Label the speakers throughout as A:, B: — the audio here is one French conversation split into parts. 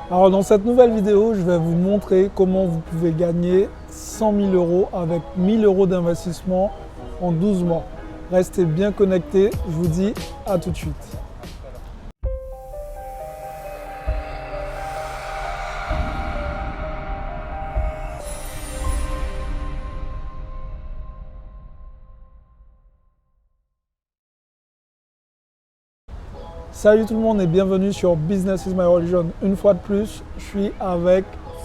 A: Alors dans cette nouvelle vidéo, je vais vous montrer comment vous pouvez gagner 100 000 euros avec 1 000 euros d'investissement en 12 mois. Restez bien connectés, je vous dis à tout de suite. Salut tout le monde et bienvenue sur Business is my religion. Une fois de plus, je suis avec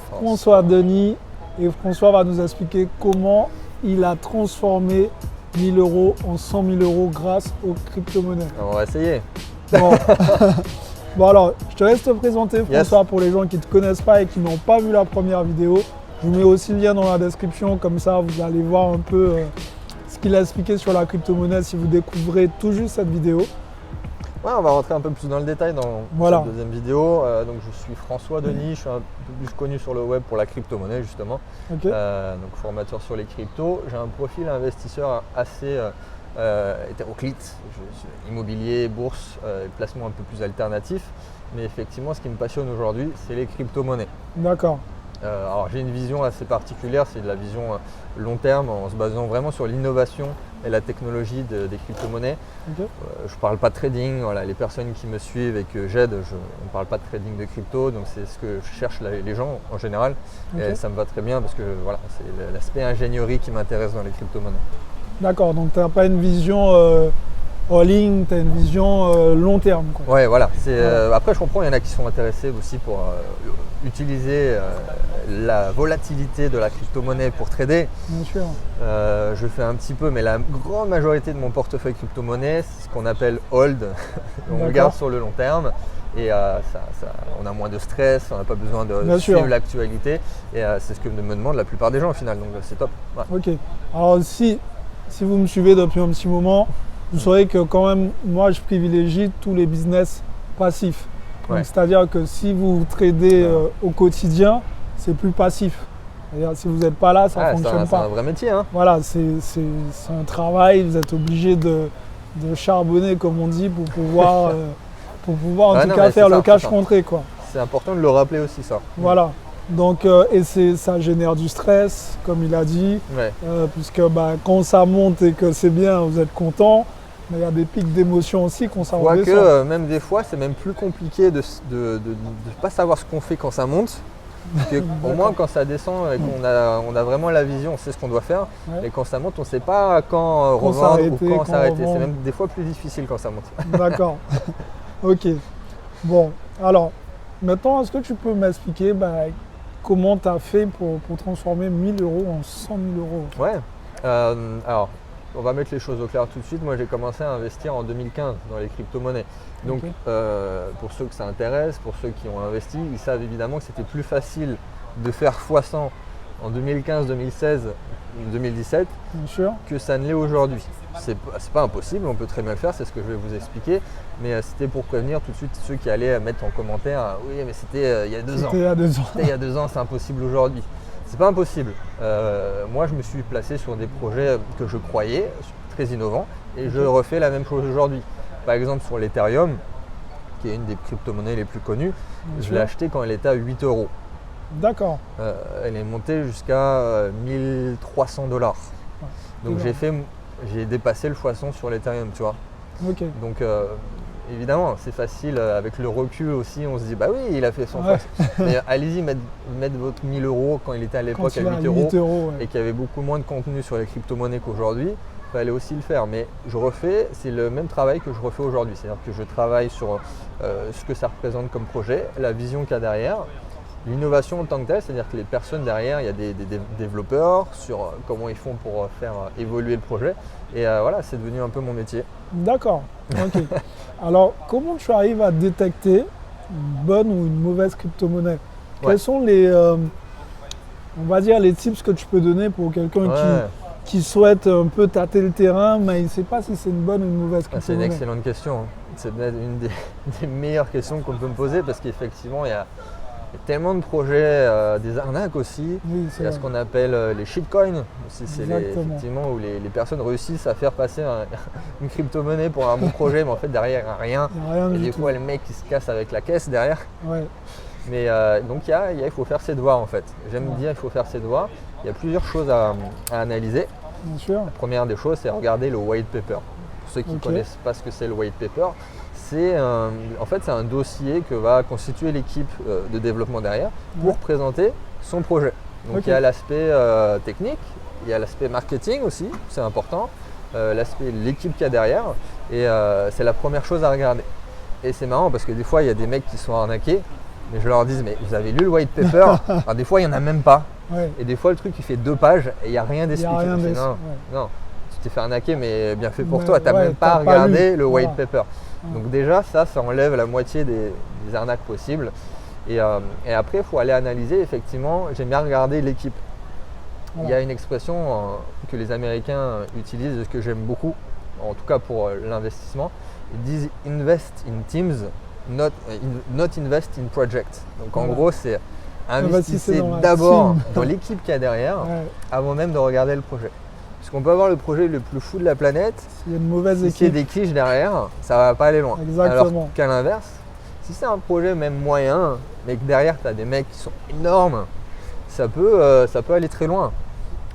A: François Denis et François va nous expliquer comment il a transformé 1 000 euros en 100 000 euros grâce aux crypto-monnaies.
B: On va essayer.
A: Bon. Bon alors, je te laisse te présenter François pour les gens qui ne te connaissent pas et qui n'ont pas vu la première vidéo. Je vous mets aussi le lien dans la description, comme ça vous allez voir un peu ce qu'il a expliqué sur la crypto-monnaie si vous découvrez tout juste cette vidéo.
B: Ouais, on va rentrer un peu plus dans le détail dans cette deuxième vidéo. Donc je suis François Denis, je suis un peu plus connu sur le web pour la crypto-monnaie justement. Donc formateur sur les cryptos. J'ai un profil investisseur assez hétéroclite. Je suis immobilier, bourse, placement un peu plus alternatif. Mais effectivement, ce qui me passionne aujourd'hui, c'est les crypto-monnaies.
A: D'accord.
B: Alors j'ai une vision assez particulière, c'est de la vision long terme en se basant vraiment sur l'innovation et la technologie des crypto-monnaies. Je ne parle pas de trading, voilà, les personnes qui me suivent et que j'aide, on ne parle pas de trading de crypto, donc c'est ce que cherchent les gens en général. Et ça me va très bien parce que voilà, c'est l'aspect ingénierie qui m'intéresse dans les crypto-monnaies.
A: D'accord, donc tu n'as pas une vision all-in, tu as une vision long terme.
B: Ouais, voilà. Après, je comprends, il y en a qui sont intéressés aussi pour utiliser la volatilité de la crypto-monnaie pour trader.
A: Bien sûr.
B: Je fais un petit peu, mais la grande majorité de mon portefeuille crypto-monnaie, c'est ce qu'on appelle hold. On regarde sur le long terme et on a moins de stress, on n'a pas besoin de suivre l'actualité. Et c'est ce que me demandent la plupart des gens au final, donc c'est top. Ouais.
A: Ok. Alors si vous me suivez depuis un petit moment, vous saurez que quand même, moi, je privilégie tous les business passifs. C'est-à-dire que si vous tradez au quotidien, c'est plus passif. C'est-à-dire si vous n'êtes pas là, ça ne fonctionne pas.
B: C'est un vrai métier. Hein.
A: Voilà, c'est un travail. Vous êtes obligé de charbonner, comme on dit, pour pouvoir, en tout cas faire le cash rentré.
B: C'est important de le rappeler aussi, ça.
A: Voilà. Donc, ça génère du stress, comme il a dit, puisque quand ça monte et que c'est bien, vous êtes content, mais il y a des pics d'émotion aussi qu'on s'en redescend.
B: Quoique, même des fois, c'est même plus compliqué de ne pas savoir ce qu'on fait quand ça monte. Au moins, quand ça descend et qu'on a vraiment la vision, on sait ce qu'on doit faire. Et quand ça monte, on ne sait pas quand revendre ou quand s'arrêter. C'est même des fois plus difficile quand ça monte.
A: D'accord. Ok. Bon, alors, maintenant, est-ce que tu peux m'expliquer comment tu as fait pour transformer 1 000 euros en 100 000 euros?
B: Ouais. Alors, on va mettre les choses au clair tout de suite. Moi, j'ai commencé à investir en 2015 dans les crypto-monnaies. Donc, pour ceux que ça intéresse, pour ceux qui ont investi, ils savent évidemment que c'était plus facile de faire x100 en 2015, 2016, 2017 que ça ne l'est aujourd'hui. C'est pas impossible, on peut très bien le faire, c'est ce que je vais vous expliquer. Mais c'était pour prévenir tout de suite ceux qui allaient mettre en commentaire « Oui, mais c'était il y a 2 ans.
A: C'était
B: il y a 2 ans, c'est impossible aujourd'hui. » C'est pas impossible. Moi, je me suis placé sur des projets que je croyais très innovants et je refais la même chose aujourd'hui. Par exemple, sur l'Ethereum, qui est une des crypto-monnaies les plus connues, je l'ai acheté quand elle était à 8 euros.
A: D'accord.
B: Elle est montée jusqu'à 1300 $. Donc j'ai dépassé le x100 sur l'Ethereum, tu vois. Donc évidemment, c'est facile avec le recul aussi. On se dit, bah oui, il a fait son x. Mais allez-y, mettre votre 1 000 euros quand il était à l'époque à 8 euros et qu'il y avait beaucoup moins de contenu sur les crypto-monnaies qu'aujourd'hui. Il fallait aussi le faire. Mais c'est le même travail que je refais aujourd'hui. C'est-à-dire que je travaille sur ce que ça représente comme projet, la vision qu'il y a derrière. L'innovation en tant que telle, c'est-à-dire que les personnes derrière, il y a des développeurs sur comment ils font pour faire évoluer le projet. Et voilà, c'est devenu un peu mon métier.
A: D'accord. Ok. Alors, comment tu arrives à détecter une bonne ou une mauvaise crypto-monnaie? Quels sont on va dire, les tips que tu peux donner pour quelqu'un qui souhaite un peu tâter le terrain, mais il ne sait pas si c'est une bonne ou une mauvaise crypto-monnaie?
B: C'est une excellente question. C'est peut-être une des meilleures questions qu'on peut me poser parce qu'effectivement, il y a tellement de projets, des arnaques aussi. Il y a ce qu'on appelle les shitcoins. C'est effectivement où les personnes réussissent à faire passer une crypto-monnaie pour un bon projet, mais en fait derrière il n'y a rien. Et des fois les mecs qui se cassent avec la caisse derrière. Mais donc il faut faire ses devoirs en fait. J'aime dire il faut faire ses devoirs. Il y a plusieurs choses à analyser.
A: Bien sûr.
B: La première des choses, c'est regarder le white paper. Pour ceux qui ne connaissent pas ce que c'est le white paper, c'est un dossier que va constituer l'équipe de développement derrière pour présenter son projet. Donc il y a l'aspect technique, il y a l'aspect marketing aussi, c'est important, l'équipe qu'il y a derrière, et c'est la première chose à regarder. Et c'est marrant parce que des fois il y a des mecs qui sont arnaqués, mais je leur dis mais vous avez lu le white paper? Alors des fois il n'y en a même pas, et des fois le truc il fait 2 pages et il n'y a rien d'expliqué. Non, tu t'es fait arnaquer mais bien fait pour toi, tu n'as même pas regardé le white paper. Donc déjà ça enlève la moitié des arnaques possibles. Et après, il faut aller analyser, effectivement, j'aime bien regarder l'équipe. Il y a une expression que les Américains utilisent, que j'aime beaucoup, en tout cas pour l'investissement. Ils disent « invest in teams, not invest in projects ». Donc en gros, c'est investissez d'abord dans l'équipe qu'il y a derrière, avant même de regarder le projet. Parce qu'on peut avoir le projet le plus fou de la planète,
A: s'il y a une mauvaise équipe,
B: s'il y a des quiches derrière, ça ne va pas aller loin.
A: Exactement.
B: Alors qu'à l'inverse, si c'est un projet même moyen, mais que derrière tu as des mecs qui sont énormes, ça peut aller très loin.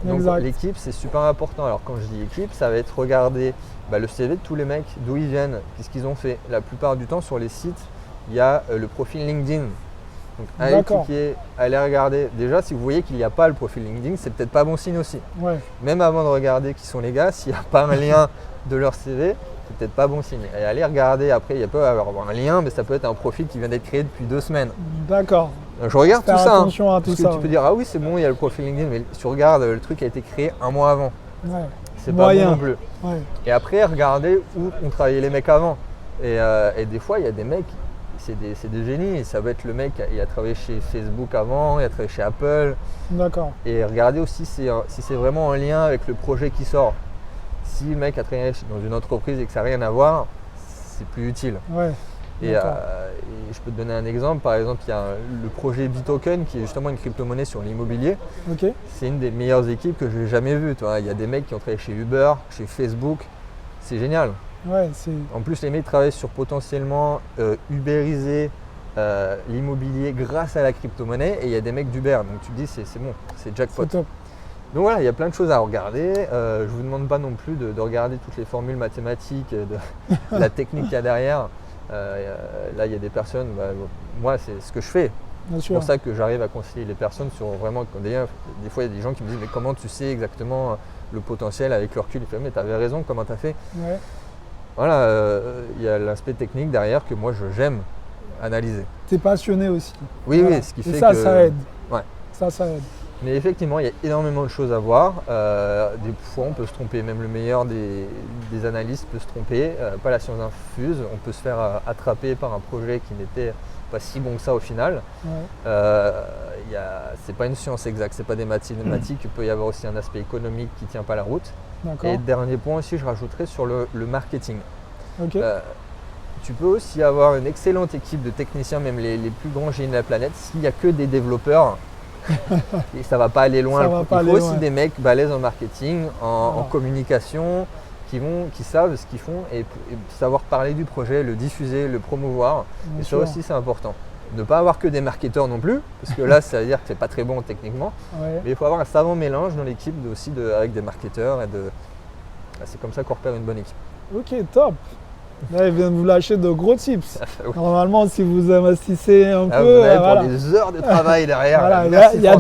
B: Donc l'équipe c'est super important. Alors quand je dis équipe, ça va être regarder le CV de tous les mecs, d'où ils viennent, qu'est-ce qu'ils ont fait. La plupart du temps sur les sites, il y a le profil LinkedIn. Donc allez cliquer, allez regarder. Déjà si vous voyez qu'il n'y a pas le profil LinkedIn, c'est peut-être pas bon signe aussi. Même avant de regarder qui sont les gars, s'il n'y a pas un lien de leur CV, c'est peut-être pas bon signe. Et allez regarder après, il peut y avoir un lien, mais ça peut être un profil qui vient d'être créé depuis 2 semaines.
A: D'accord.
B: Je regarde tout ça.
A: Attention à tout ça.
B: Tu peux dire, ah oui, c'est bon, il y a le profil LinkedIn, mais tu regardes, le truc a été créé 1 mois avant. C'est pas bon non plus. Et après, regardez où ont travaillé les mecs avant. Et des fois, il y a des mecs, c'est des génies. Ça va être le mec, il a travaillé chez Facebook avant, il a travaillé chez Apple. D'accord. Et regardez aussi si c'est vraiment en lien avec le projet qui sort. Si le mec a travaillé dans une entreprise et que ça n'a rien à voir, c'est plus utile. Et je peux te donner un exemple. Par exemple, il y a le projet Bitoken qui est justement une crypto-monnaie sur l'immobilier. C'est une des meilleures équipes que j'ai jamais vues. Il y a des mecs qui ont travaillé chez Uber, chez Facebook. C'est génial. En plus, les mecs travaillent sur potentiellement ubériser l'immobilier grâce à la crypto-monnaie. Et il y a des mecs d'Uber. Donc tu te dis, c'est bon, c'est jackpot.
A: C'est top.
B: Donc voilà, il y a plein de choses à regarder. Je ne vous demande pas non plus de regarder toutes les formules mathématiques, de la technique qu'il y a derrière. Là, il y a des personnes, moi, c'est ce que je fais. C'est pour ça que j'arrive à conseiller les personnes sur vraiment. Des fois, il y a des gens qui me disent, mais comment tu sais exactement le potentiel avec le recul? Mais tu avais raison, comment tu as fait? Voilà, il y a l'aspect technique derrière que moi, j'aime analyser.
A: Tu es passionné aussi.
B: Oui, ce qui fait
A: ça,
B: que…
A: ça aide.
B: Ouais.
A: Ça aide.
B: Mais effectivement, il y a énormément de choses à voir. Des fois, on peut se tromper. Même le meilleur des analystes peut se tromper. Pas la science infuse. On peut se faire attraper par un projet qui n'était pas si bon que ça au final. C'est pas une science exacte, c'est pas des mathématiques. Il peut y avoir aussi un aspect économique qui ne tient pas la route. Et dernier point aussi, je rajouterais sur le marketing. Tu peux aussi avoir une excellente équipe de techniciens, même les plus grands génies de la planète. S'il n'y a que des développeurs, et ça va pas aller loin. Il faut aussi des mecs balèzes en marketing, en communication, qui savent ce qu'ils font et savoir parler du projet, le diffuser, le promouvoir. Et ça aussi c'est important. Ne pas avoir que des marketeurs non plus, parce que là ça veut dire que c'est pas très bon techniquement. Mais il faut avoir un savant mélange dans l'équipe avec des marketeurs c'est comme ça qu'on repère une bonne équipe.
A: Ok, top. Là, il vient de vous lâcher de gros tips. Normalement, si vous investissez un peu…
B: Vous avez pour des heures de travail derrière.
A: Il y a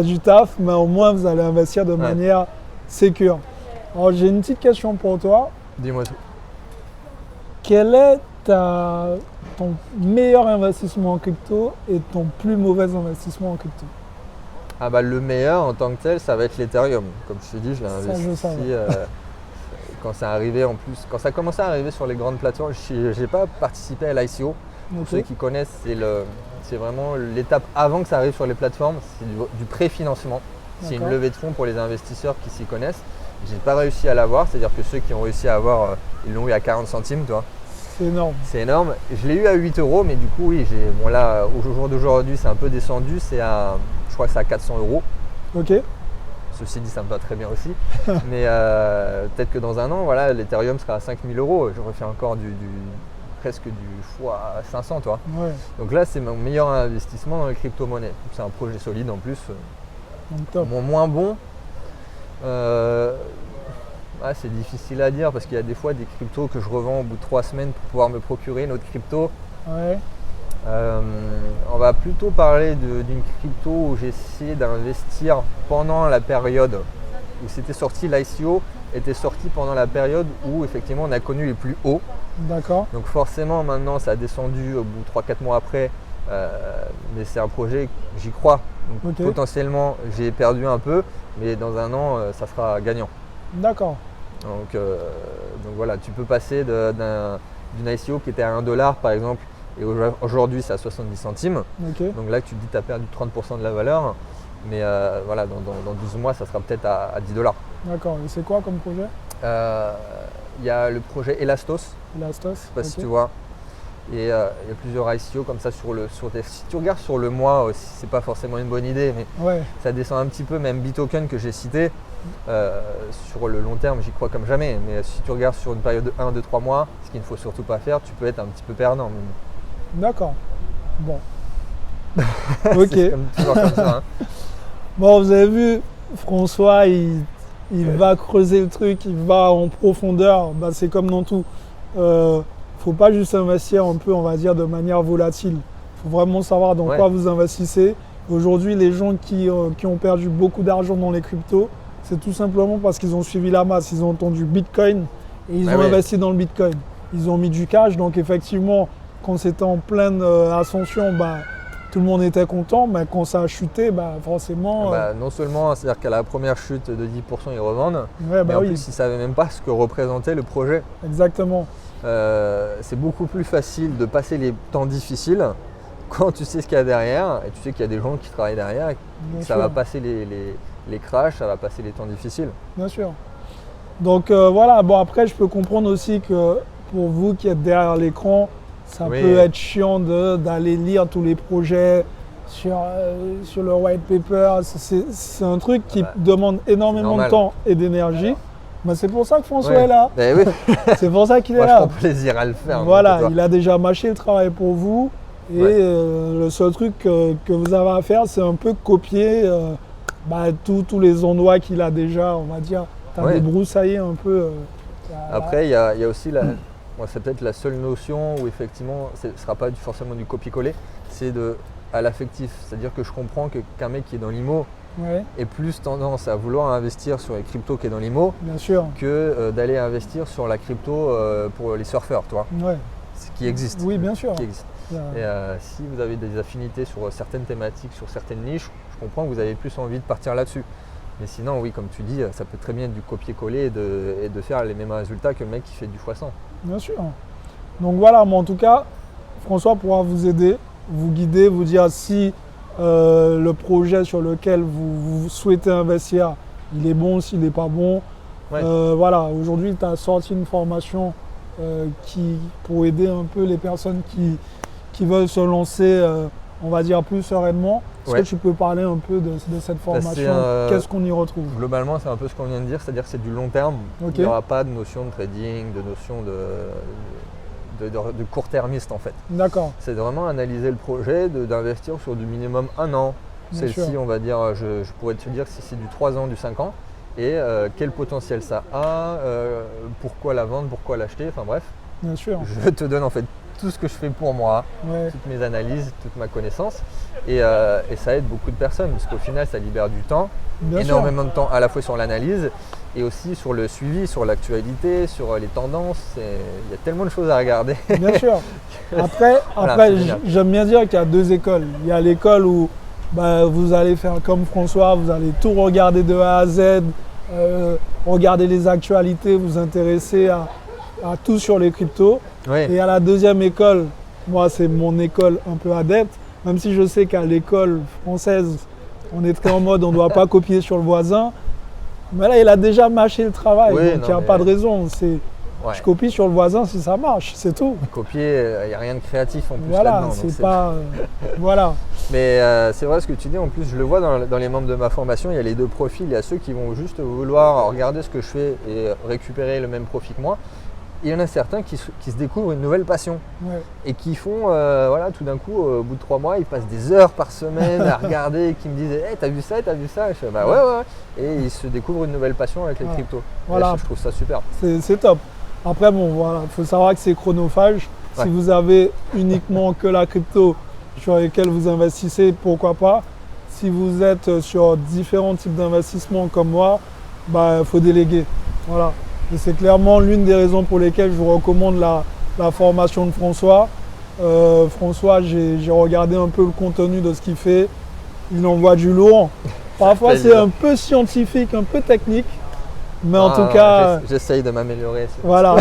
A: du taf, mais au moins vous allez investir de manière sécure. Alors, j'ai une petite question pour toi.
B: Dis-moi tout.
A: Quel est ton meilleur investissement en crypto et ton plus mauvais investissement en crypto?
B: Le meilleur en tant que tel, ça va être l'Ethereum. Comme je t'ai dit, je l'ai investi quand ça arrivait en plus. Quand ça commençait à arriver sur les grandes plateformes, je n'ai pas participé à l'ICO. Pour ceux qui connaissent, c'est vraiment l'étape avant que ça arrive sur les plateformes, c'est du préfinancement. C'est une levée de fonds pour les investisseurs qui s'y connaissent. Je n'ai pas réussi à l'avoir, c'est-à-dire que ceux qui ont réussi à avoir, ils l'ont eu à 40 centimes, toi.
A: C'est énorme.
B: C'est énorme. Je l'ai eu à 8 €, mais du coup, oui, là, au jour d'aujourd'hui, c'est un peu descendu. Je crois que c'est à 400 €.
A: Ok.
B: Ceci dit, ça me va très bien aussi. Mais peut-être que dans un an, l'Ethereum sera à 5 000 €. Je refais encore presque du fois 500, toi.
A: Ouais.
B: Donc là, c'est mon meilleur investissement dans les crypto-monnaies. C'est un projet solide en plus.
A: Donc, top.
B: Mon moins bon, c'est difficile à dire parce qu'il y a des fois des cryptos que je revends au bout de 3 semaines pour pouvoir me procurer une autre crypto.
A: Ouais.
B: On va plutôt parler d'une crypto où j'ai essayé d'investir pendant la période où c'était sorti. L'ICO était sorti pendant la période où effectivement on a connu les plus hauts.
A: D'accord.
B: Donc forcément maintenant ça a descendu au bout de 3-4 mois après, mais c'est un projet, j'y crois. Donc, potentiellement j'ai perdu un peu, mais dans un an ça sera gagnant.
A: D'accord.
B: Donc voilà, tu peux passer d'une ICO qui était à 1 $ par exemple, et aujourd'hui c'est à 70 centimes.
A: Okay.
B: Donc là tu te dis que tu as perdu 30% de la valeur, mais voilà, dans 12 mois ça sera peut-être à 10 $.
A: D'accord, et c'est quoi comme projet?
B: Il y a le projet Elastos.
A: Elastos,
B: je sais pas si tu vois. Et il y a plusieurs ICO comme ça si tu regardes sur le mois aussi, c'est pas forcément une bonne idée, mais ça descend un petit peu. Même Bitoken que j'ai cité, sur le long terme j'y crois comme jamais, mais si tu regardes sur une période de 1, 2, 3 mois, ce qu'il ne faut surtout pas faire, tu peux être un petit peu perdant.
A: D'accord, bon. Ok.
B: C'est toujours comme ça, hein.
A: Bon, vous avez vu, François, il va creuser le truc, il va en profondeur. Bah, c'est comme dans tout. Faut pas juste investir un peu, on va dire, de manière volatile. Il faut vraiment savoir dans quoi vous investissez. Aujourd'hui, les gens qui ont perdu beaucoup d'argent dans les cryptos, c'est tout simplement parce qu'ils ont suivi la masse. Ils ont entendu Bitcoin et ils ont investi dans le Bitcoin. Ils ont mis du cash. Donc effectivement, quand c'était en pleine ascension, tout le monde était content, mais quand ça a chuté, forcément…
B: non seulement, c'est-à-dire qu'à la première chute de 10%, ils revendent, mais en plus, ils ne savaient même pas ce que représentait le projet.
A: Exactement.
B: C'est beaucoup plus facile de passer les temps difficiles quand tu sais ce qu'il y a derrière, et tu sais qu'il y a des gens qui travaillent derrière, et que ça va passer les crashs, ça va passer les temps difficiles.
A: Bien sûr. Donc voilà, bon après je peux comprendre aussi que pour vous qui êtes derrière l'écran, ça peut être chiant d'aller lire tous les projets sur le white paper. C'est un truc qui demande énormément de temps et d'énergie. C'est pour ça que François est là. C'est pour ça qu'il est là.
B: Je prends plaisir à le faire.
A: Voilà, il a déjà mâché le travail pour vous. Et le seul truc que vous avez à faire, c'est un peu copier tous les endroits qu'il a déjà, on va dire. Tu as débroussaillé un peu.
B: Après, il y a aussi c'est peut-être la seule notion où effectivement, ce ne sera pas forcément du copier-coller, c'est à l'affectif. C'est-à-dire que je comprends qu'un mec qui est dans l'IMO ait plus tendance à vouloir investir sur les cryptos qui est dans l'IMO que d'aller investir sur la crypto pour les surfeurs, toi. Ce qui existe.
A: Oui, bien sûr.
B: Qui existe. Et si vous avez des affinités sur certaines thématiques, sur certaines niches, je comprends que vous avez plus envie de partir là-dessus. Mais sinon, oui, comme tu dis, ça peut très bien être du copier-coller et de faire les mêmes résultats que le mec qui fait du x100.
A: Bien sûr. Donc voilà, mais en tout cas, François pourra vous aider, vous guider, vous dire si le projet sur lequel vous souhaitez investir, il est bon, s'il n'est pas bon. Voilà, aujourd'hui, tu as sorti une formation pour aider un peu les personnes qui veulent se lancer, on va dire, plus sereinement. Est-ce que tu peux parler un peu de cette formation? Qu'est-ce qu'on y retrouve?
B: Globalement, c'est un peu ce qu'on vient de dire, c'est-à-dire que c'est du long terme. Il n'y aura pas de notion de trading, de notion de court-termiste en fait.
A: D'accord.
B: C'est vraiment analyser le projet, d'investir sur du minimum 1 an. Celle-ci, on va dire, je pourrais te dire si c'est du 3 ans, du 5 ans, et quel potentiel ça a, pourquoi la vendre, pourquoi l'acheter, enfin bref.
A: Bien sûr.
B: Je te donne en fait tout ce que je fais pour moi, toutes mes analyses, toute ma connaissance, et ça aide beaucoup de personnes parce qu'au final ça libère du temps, énormément de temps à la fois sur l'analyse et aussi sur le suivi, sur l'actualité, sur les tendances. Il y a tellement de choses à regarder.
A: Bien sûr. Après j'aime bien dire qu'il y a 2 écoles. Il y a l'école où vous allez faire comme François, vous allez tout regarder de A à Z, regarder les actualités, vous intéresser à tout sur les cryptos. Et à la deuxième école, moi c'est mon école un peu adepte, même si je sais qu'à l'école française, on est très en mode on ne doit pas copier sur le voisin. Mais là, il a déjà mâché le travail, donc il n'y a pas de raison. Je copie sur le voisin si ça marche, c'est tout.
B: Copier, il n'y a rien de créatif en plus
A: voilà,
B: là-dedans.
A: C'est pas… voilà.
B: Mais c'est vrai ce que tu dis, en plus je le vois dans les membres de ma formation, il y a les 2 profils. Il y a ceux qui vont juste vouloir regarder ce que je fais et récupérer le même profit que moi. il y en a certains qui se découvrent une nouvelle passion et qui font, voilà, tout d'un coup, au bout de 3 mois, ils passent des heures par semaine à regarder et qui me disent hey, t'as vu ça, t'as vu ça? Je fais bah ouais. Et ils se découvrent une nouvelle passion avec les cryptos.
A: Voilà.
B: Je trouve ça super.
A: C'est top. Après, bon, voilà, il faut savoir que c'est chronophage. Si vous avez uniquement que la crypto sur laquelle vous investissez, pourquoi pas. Si vous êtes sur différents types d'investissements comme moi, bah, faut déléguer. Voilà. Et c'est clairement l'une des raisons pour lesquelles je vous recommande la formation de François. François, j'ai regardé un peu le contenu de ce qu'il fait. Il envoie du lourd. Parfois, c'est un peu scientifique, un peu technique. Mais en tout cas…
B: J'essaye de m'améliorer.
A: Voilà.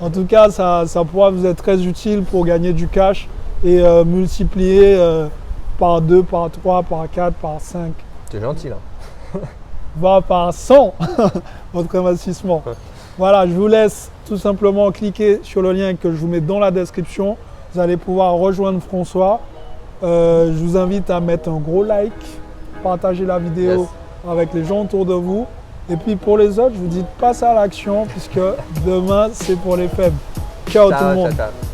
A: En tout cas, ça pourra vous être très utile pour gagner du cash et multiplier par 2, par 3, par 4, par 5.
B: C'est gentil là.
A: Va par 100 votre investissement. Voilà, je vous laisse tout simplement cliquer sur le lien que je vous mets dans la description. Vous allez pouvoir rejoindre François. Je vous invite à mettre un gros like, partager la vidéo avec les gens autour de vous. Et puis pour les autres, je vous dis de passer à l'action puisque demain, c'est pour les faibles. Ciao tout le monde.
B: Ciao.